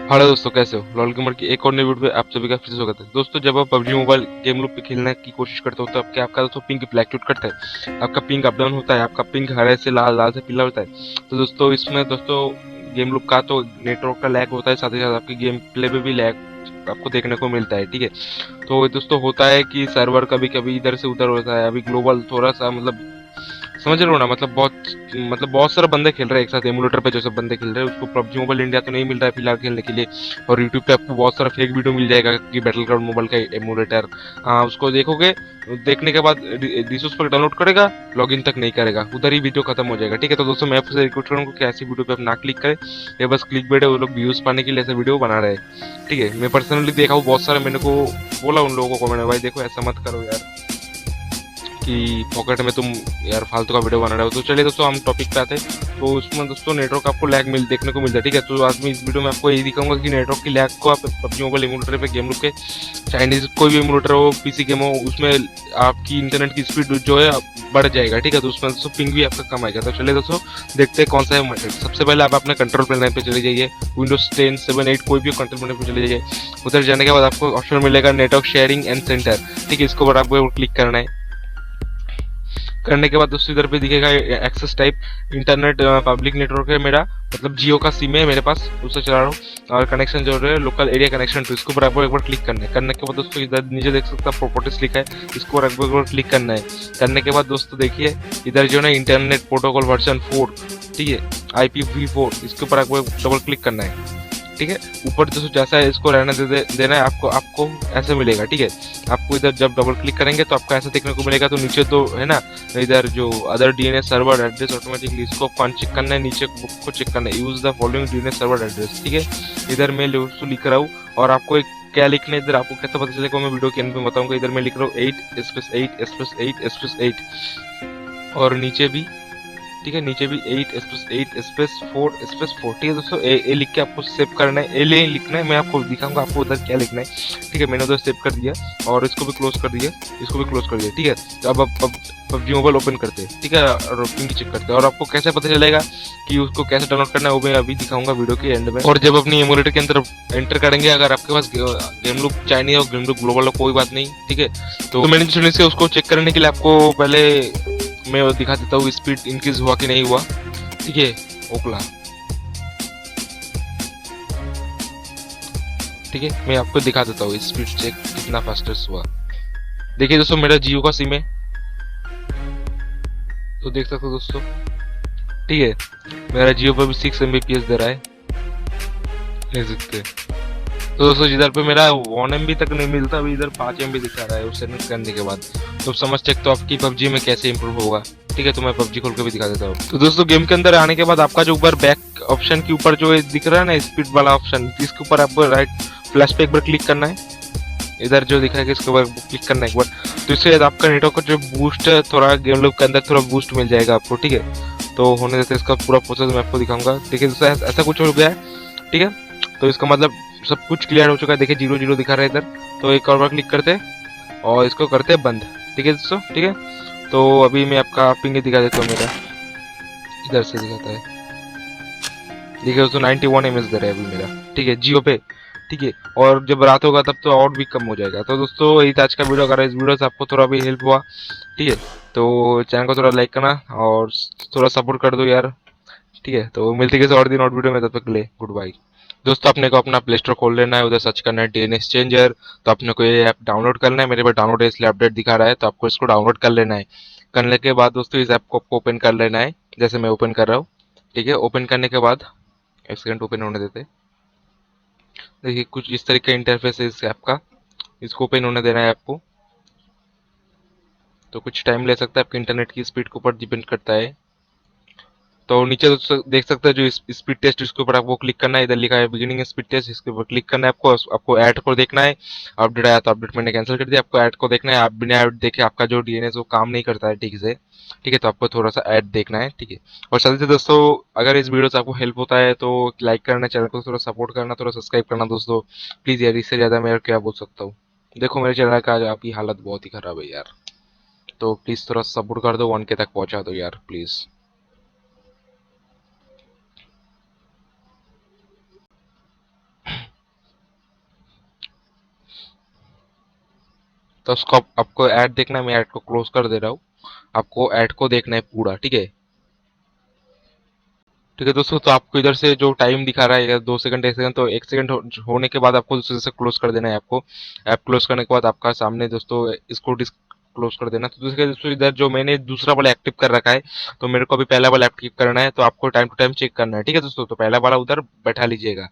Hello दोस्तों, कैसे हो? लॉल गेमर की एक और नई वीडियो पे आप सभी का फिर से स्वागत है। दोस्तों, जब आप पबजी मोबाइल गेम लूप पे खेलने की कोशिश करते हो तो आपका दोस्तों पिंक फ्लैक्चुएट करता है, आपका पिंक अप डाउन होता है, आपका पिंक हरे से लाल, लाल से पीला होता है। तो दोस्तों, इसमें दोस्तों गेम लूप का तो नेटवर्क का लैग होता है, साथ ही साथ आपकी गेम प्ले पे भी लैग आपको देखने को मिलता है। ठीक है, तो दोस्तों होता है कि सर्वर कभी कभी इधर से उधर होता है। अभी ग्लोबल थोड़ा सा मतलब समझ रहे हो ना, बहुत सारे बंदे खेल रहे हैं एक साथ एमुलेटर पे। जो सब बंदे खेल रहे हैं उसको पबजी मोबाइल इंडिया तो नहीं मिल रहा है फिलहाल खेलने के लिए। और यूट्यूब पे आपको बहुत सारा फेक वीडियो मिल जाएगा कि बैटल ग्राउंड मोबाइल का एमुलेटर। उसको देखोगे, देखने के बाद रिसोर्स पर डाउनलोड करेगा, लॉगिन तक नहीं करेगा, उधर ही वीडियो खत्म हो जाएगा। ठीक है, तो दोस्तों मैं आपसे रिक्वेस्ट करूंगा कि ऐसी वीडियो पे आप ना क्लिक करें। ये बस क्लिक बेट है, वो लोग व्यूज पाने के लिए ऐसे वीडियो बना रहे हैं। ठीक है, मैं पर्सनली देखा हूँ बहुत सारे, मैंने को बोला उन लोगों को कमेंट में, भाई देखो ऐसा मत करो यार कि पॉकेट में तुम यार फालतू का वीडियो बना रहे हो। तो चलिए दोस्तों, हम टॉपिक पे आते हैं। तो उसमें दोस्तों नेटवर्क आपको लैग देखने को मिलता है। ठीक है, तो आज मैं इस वीडियो में आपको यही दिखाऊंगा कि नेटवर्क की लैग को आप पबजी मोबाइल एमुलेटर पे गेम लूप के चाइनीज कोई भी एमुलेटर हो, पीसी गेम हो, उसमें आपकी इंटरनेट की स्पीड जो है बढ़ जाएगा। ठीक है, तो उसमें दोस्तों पिंग भी आपका कम आएगा। तो चलिए दोस्तों देखते हैं कौन सा है मेथड। सबसे पहले आप अपने कंट्रोल पैनल पे चले जाइए, विंडोज 10, 7, 8 कोई भी कंट्रोल पैनल पे चले जाइए। उधर जाने के बाद आपको ऑप्शन मिलेगा नेटवर्क शेयरिंग एंड सेंटर। ठीक है, इसके ऊपर आपको क्लिक करना है। करने के बाद दोस्तों इधर पे दिखेगा access type internet public network है मेरा, मतलब जियो का सिम है मेरे पास, उससे चला रहा हूँ। और कनेक्शन जो है लोकल एरिया कनेक्शन, तो इसके ऊपर आपको एक बार क्लिक करना है। करने के बाद दोस्तों इधर नीचे देख सकते हैं प्रॉपर्टीज लिखा है, इसके ऊपर आपको एक बार क्लिक करना है। करने के बाद दोस्तों देखिए इधर जो है इंटरनेट प्रोटोकॉल वर्जन 4, ठीक है, IPv4, इसके ऊपर आपको डबल क्लिक करना है। ठीक है, ऊपर दोस्तों जैसा है इसको रहने देना है आपको। आपको ऐसे मिलेगा। ठीक है, आपको इधर जब डबल क्लिक करेंगे तो आपको ऐसा देखने को मिलेगा। तो नीचे तो है ना, इधर जो other DNS server address automatically, इसको चेक करना है, नीचे को चेक करना है, use the following DNS server address. ठीक है, इधर मैं लिख रहा हूँ और आपको एक क्या लिखना है इधर, आपको कैसे पता चलेगा मैं वीडियो के एंड में बताऊंगा। इधर मैं लिख रहा हूँ 8/8/8/8, और नीचे भी, ठीक है, नीचे भी 8/8/4/4। ठीक है दोस्तों, ए लिख के आपको सेव करना है, ए ले लिखना है, मैं आपको दिखाऊंगा आपको उधर क्या लिखना है। ठीक है, मैंने उधर सेव कर दिया और इसको भी क्लोज कर दिया, इसको भी क्लोज कर दिया। ठीक है, तो अब पबजी मोबाइल ओपन करते हैं। ठीक है, और पिंग चेक करते हैं, और आपको कैसे पता चलेगा कि उसको कैसे डाउनलोड करना है वो मैं अभी दिखाऊंगा वीडियो के एंड में। और जब अपनी एमुलेटर के अंदर एंटर करेंगे, अगर आपके पास गेम लूप चाइनीज और गेम लूप ग्लोबल कोई बात नहीं, ठीक है, तो मैंने सुनी से उसको चेक करने के लिए आपको पहले मैं वो दिखा देता हूँ स्पीड इंक्रीज हुआ कि नहीं हुआ। ठीक है, ओकला, ठीक है, मैं आपको दिखा देता हूँ स्पीड चेक कितना फास्टेस्ट हुआ। देखिए दोस्तों, मेरा जियो का सिम है, तो देख सकते हो दोस्तों। ठीक है, मेरा जियो पर भी 6 Mbps दे रहा है, देख सकते हैं। तो दोस्तों जिधर पे मेरा 1 MB तक नहीं मिलता, अभी इधर 5 MB दिखा रहा है उसे सेटिंग करने के बाद। तो समझ सकते हो आपकी पबजी में कैसे इंप्रूव होगा। ठीक है, तो मैं पबजी खोल के भी दिखा देता हूँ। तो दोस्तों गेम के अंदर आने के बाद आपका जो ऊपर बैक ऑप्शन के ऊपर जो दिख रहा है ना स्पीड वाला ऑप्शन, इसके ऊपर आपको राइट फ्लैश पे एक बार क्लिक करना है। इधर जो दिख रहा है इसके ऊपर क्लिक करना है एक बार, तो इससे आपका नेटवर्क का जो बूस्ट है थोड़ा गेम लूप के अंदर थोड़ा बूस्ट मिल जाएगा आपको। ठीक है, तो होने देते इसका पूरा प्रोसेस मैं आपको दिखाऊंगा। देखिए दोस्तों ऐसा कुछ हो गया है। ठीक है, तो इसका मतलब सब कुछ क्लियर हो चुका है। देखिए 0 0 दिखा रहा है इधर, तो एक और बार क्लिक करते हैं और इसको करते हैं बंद। ठीक है दोस्तों, ठीक है, तो अभी मैं आपका पिंग दिखा देता हूँ, मेरा इधर से दिखाता है। देखिए दोस्तों 91 ms दे रहा है अभी मेरा। ठीक है, जियो पे। ठीक है, और जब रात होगा तब तो और भी कम हो जाएगा। तो दोस्तों यही था आज का वीडियो। अगर इस वीडियो से आपको थोड़ा भी हेल्प हुआ, ठीक है, तो चैनल को थोड़ा लाइक करना और थोड़ा सपोर्ट कर दो यार। ठीक है, तो मिलते हैं किसी और दिन और वीडियो में, तब तक के लिए गुड बाय। दोस्तों अपने को अपना प्ले स्टोर खोल लेना है, उधर सर्च करना है डीएनएस चेंजर। तो अपने को ये ऐप डाउनलोड करना है, मेरे पास डाउनलोड है इसलिए अपडेट दिखा रहा है, तो आपको इसको डाउनलोड कर लेना है। करने के बाद दोस्तों इस ऐप को ओपन कर लेना है, जैसे मैं ओपन कर रहा हूँ। ठीक है, ओपन करने के बाद एक सेकंड ओपन होने देते। देखिए कुछ इस तरह का इंटरफेस है इस ऐप का, इसको ओपन होने देना है आपको। तो कुछ टाइम ले सकता है, आपके इंटरनेट की स्पीड के ऊपर डिपेंड करता है। तो नीचे देख सकते हैं जो स्पीड टेस्ट, इसके ऊपर आपको क्लिक करना है। इधर लिखा है बिगिनिंग स्पीड टेस्ट, इसके ऊपर क्लिक करना है आपको। आपको ऐड को देखना है, अपडेट आया तो अपडेट मैंने कैंसिल कर दिया। आपको ऐड को देखना है, आप बिना ऐड देखे आपका जो डीएनएस वो काम नहीं करता है ठीक से। ठीक है, तो आपको थोड़ा सा ऐड देखना है। ठीक है, और साथ ही दोस्तों अगर इस वीडियो से आपको हेल्प होता है तो लाइक करना, चैनल को थोड़ा सपोर्ट करना, थोड़ा सब्सक्राइब करना दोस्तों प्लीज यार। इससे ज्यादा मैं क्या बोल सकता हूँ। देखो मेरे चैनल का आपकी हालत बहुत ही खराब है यार, तो प्लीज थोड़ा सपोर्ट कर दो, 1K तक पहुंचा दो यार प्लीज। तो उसको आपको ऐड देखना है, मैं ऐड को क्लोज कर दे रहा हूँ। आपको ऐड को देखना है पूरा, ठीक है। ठीक है दोस्तों, तो आपको इधर से जो टाइम दिखा रहा है 2 सेकंड 1 सेकंड, तो 1 सेकंड होने के बाद आपको दूसरे से क्लोज कर देना है ऐप को। ऐप क्लोज करने के बाद आपका सामने दोस्तों इसको क्लोज कर देना। तो दूसरे दोस्तों इधर जो मैंने दूसरा वाला एक्टिव कर रखा है, तो मेरे को अभी पहला वाला एक्टिव करना है, तो आपको टाइम टू टाइम चेक करना है, ठीक है दोस्तों। तो पहला वाला उधर बैठा लीजिएगा।